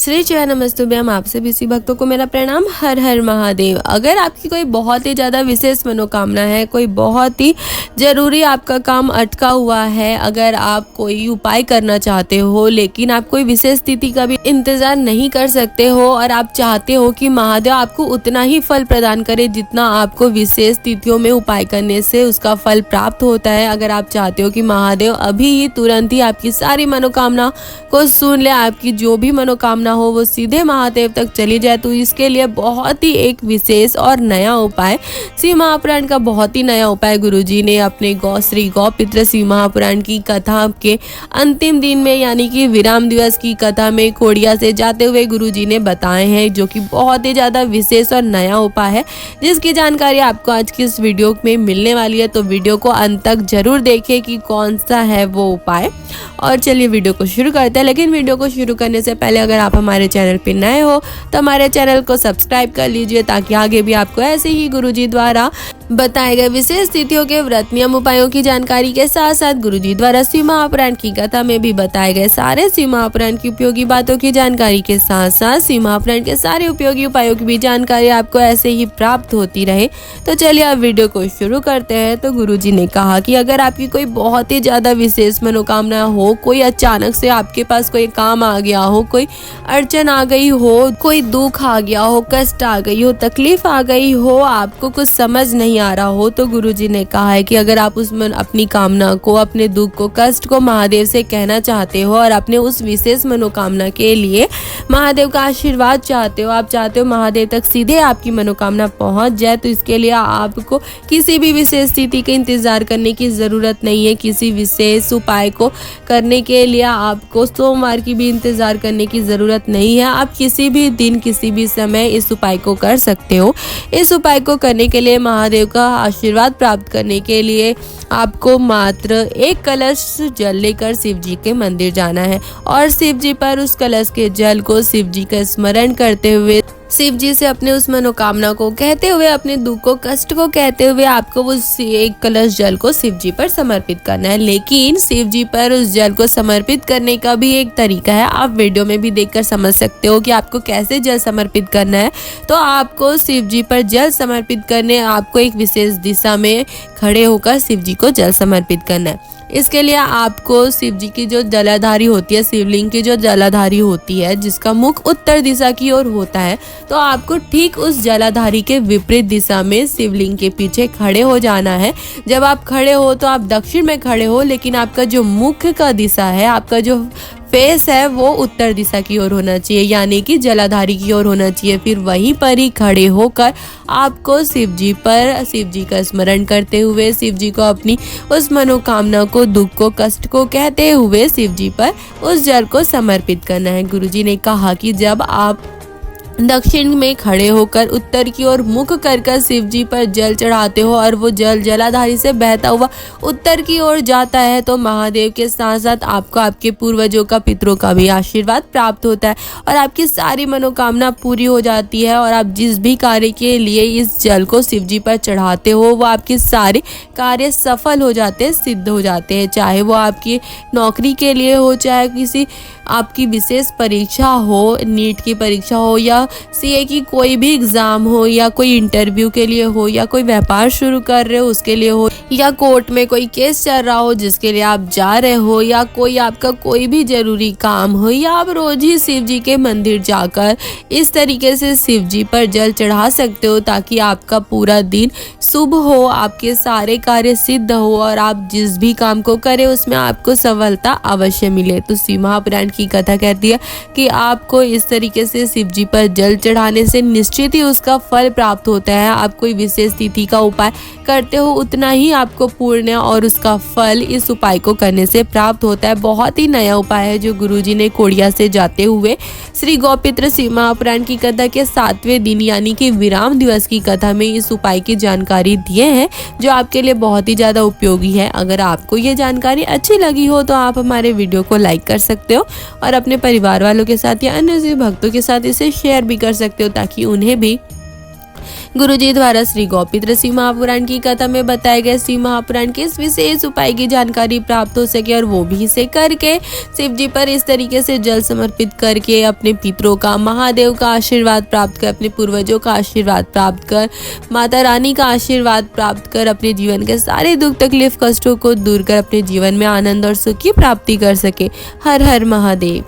श्री जय नमस्तुभ्यम। आप सभी शिव भक्तों को मेरा प्रणाम। हर हर महादेव। अगर आपकी कोई बहुत ही ज़्यादा विशेष मनोकामना है, कोई बहुत ही ज़रूरी आपका काम अटका हुआ है, अगर आप कोई उपाय करना चाहते हो लेकिन आप कोई विशेष स्थिति का भी इंतज़ार नहीं कर सकते हो और आप चाहते हो कि महादेव आपको उतना ही फल प्रदान करे जितना आपको विशेष तिथियों में उपाय करने से उसका फल प्राप्त होता है। अगर आप चाहते हो कि महादेव अभी ही तुरंत ही आपकी सारी मनोकामना को सुन ले, आपकी जो भी मनोकामना हो वो सीधे महादेव तक चली जाए, तो इसके लिए बहुत ही एक विशेष और नया उपाय शिव महापुराण का बहुत ही नया उपाय गुरुजी ने अपने श्री गौपित्र शिव महापुराण की कथा के अंतिम दिन में यानी कि विराम दिवस की कथा में खोड़िया से जाते हुए गुरुजी ने बताए हैं, जो कि बहुत ही ज़्यादा विशेष और नया उपाय है जिसकी जानकारी आपको आज की इस वीडियो में मिलने वाली है। तो वीडियो को अंत तक जरूर देखें कि कौन सा है वो उपाय। और चलिए वीडियो को शुरू करते हैं। लेकिन वीडियो को शुरू करने से पहले अगर आप हमारे चैनल पर नए हो तो हमारे चैनल को सब्सक्राइब कर लीजिए, ताकि आगे भी आपको ऐसे ही गुरुजी द्वारा बताए गए विशेष तिथियों के व्रत नियम उपायों की जानकारी के साथ साथ गुरुजी द्वारा शिव महापुराण की कथा में भी बताए गए सारे शिव महापुराण की उपयोगी बातों की जानकारी के साथ साथ शिव महापुराण के सारे उपयोगी उपायों की भी जानकारी आपको ऐसे ही प्राप्त होती रहे। तो चलिए अब वीडियो को शुरू करते हैं। तो गुरुजी ने कहा कि अगर आपकी कोई बहुत ही ज्यादा विशेष मनोकामना हो, कोई अचानक से आपके पास कोई काम आ गया हो, कोई अड़चन आ गई हो, कोई दुख आ गया हो, कष्ट आ गई हो, तकलीफ आ गई हो, आपको कुछ समझ नहीं आ रहा हो, तो गुरुजी ने कहा है कि अगर आप उस अपनी कामना को, अपने दुख को, कष्ट को महादेव से कहना चाहते हो और अपने उस विशेष मनोकामना के लिए महादेव का आशीर्वाद चाहते हो, आप चाहते हो महादेव तक सीधे आपकी मनोकामना पहुंच जाए, तो इसके लिए आपको किसी भी विशेष स्थिति का इंतजार करने की जरूरत नहीं है। किसी विशेष उपाय को करने के लिए आपको सोमवार की भी इंतजार करने की जरूरत नहीं है। आप किसी भी दिन, किसी भी समय इस उपाय को कर सकते हो। इस उपाय को करने के लिए महादेव का आशीर्वाद प्राप्त करने के लिए आपको मात्र एक कलश जल लेकर शिव जी के मंदिर जाना है और शिव जी पर उस कलश के जल को शिव जी का स्मरण करते हुए, शिव जी से अपने उस मनोकामना को कहते हुए, अपने दुख को, कष्ट को कहते हुए आपको उस एक कलश जल को शिव जी पर समर्पित करना है। लेकिन शिव जी पर उस जल को समर्पित करने का भी एक तरीका है, आप वीडियो में भी देखकर समझ सकते हो कि आपको कैसे जल समर्पित करना है। तो आपको शिव जी पर जल समर्पित करने आपको एक विशेष दिशा में खड़े होकर शिव जी को जल समर्पित करना है। इसके लिए आपको शिव जी की जो जलाधारी होती है, शिवलिंग की जो जलाधारी होती है जिसका मुख उत्तर दिशा की ओर होता है, तो आपको ठीक उस जलाधारी के विपरीत दिशा में शिवलिंग के पीछे खड़े हो जाना है। जब आप खड़े हो तो आप दक्षिण में खड़े हो, लेकिन आपका जो मुख का दिशा है, आपका जो फेस है वो उत्तर दिशा की ओर होना चाहिए, यानी कि जलाधारी की ओर होना चाहिए। फिर वहीं पर ही खड़े होकर आपको शिव जी पर, शिव जी का स्मरण करते हुए, शिव जी को अपनी उस मनोकामना को, दुख को, कष्ट को कहते हुए शिव जी पर उस जल को समर्पित करना है। गुरुजी ने कहा कि जब आप दक्षिण में खड़े होकर उत्तर की ओर मुख कर शिव जी पर जल चढ़ाते हो और वो जल जलाधारी से बहता हुआ उत्तर की ओर जाता है, तो महादेव के साथ साथ आपको आपके पूर्वजों का, पितरों का भी आशीर्वाद प्राप्त होता है और आपकी सारी मनोकामना पूरी हो जाती है। और आप जिस भी कार्य के लिए इस जल को शिव जी पर चढ़ाते हो वो आपके सारे कार्य सफल हो जाते हैं, सिद्ध हो जाते हैं। चाहे वो आपकी नौकरी के लिए हो, चाहे किसी आपकी विशेष परीक्षा हो, नीट की परीक्षा हो, या सीए की कोई भी एग्जाम हो, या कोई इंटरव्यू के लिए हो, या कोई व्यापार शुरू कर रहे हो उसके लिए हो, या कोर्ट में कोई केस चल रहा हो जिसके लिए आप जा रहे हो, या कोई आपका कोई भी जरूरी काम हो, या आप रोज ही शिव जी के मंदिर जाकर इस तरीके से शिव जी पर जल चढ़ा सकते हो, ताकि आपका पूरा दिन शुभ हो, आपके सारे कार्य सिद्ध हो और आप जिस भी काम को करें उसमें आपको सफलता अवश्य मिले। तो शिव महापुराण की कथा कहती है कि आपको इस तरीके से शिव जी पर जल चढ़ाने से निश्चित ही उसका फल प्राप्त होता है। आप कोई विशेष तिथि का उपाय करते हो उतना ही आपको पुण्य और उसका फल इस उपाय को करने से प्राप्त होता है। बहुत ही नया उपाय है जो गुरुजी ने खोड़िया से जाते हुए श्री गौपित्र शिव महापुराण की कथा के 7वें दिन यानी कि विराम दिवस की कथा में इस उपाय की जानकारी दिए हैं, जो आपके लिए बहुत ही ज्यादा उपयोगी है। अगर आपको ये जानकारी अच्छी लगी हो तो आप हमारे वीडियो को लाइक कर सकते हो और अपने परिवार वालों के साथ या अन्य शिव भक्तों के साथ इसे शेयर भी कर सकते हो, ताकि उन्हें भी गुरुजी द्वारा श्री गोपित्र शिव महापुराण की कथा में बताए गए शिव महापुराण के इस विशेष उपाय की जानकारी प्राप्त हो सके और वो भी इसे करके शिव जी पर इस तरीके से जल समर्पित करके अपने पितरों का, महादेव का आशीर्वाद प्राप्त कर, अपने पूर्वजों का आशीर्वाद प्राप्त कर, माता रानी का आशीर्वाद प्राप्त कर अपने जीवन के सारे दुख तकलीफ कष्टों को दूर कर अपने जीवन में आनंद और सुख की प्राप्ति कर सके। हर हर महादेव।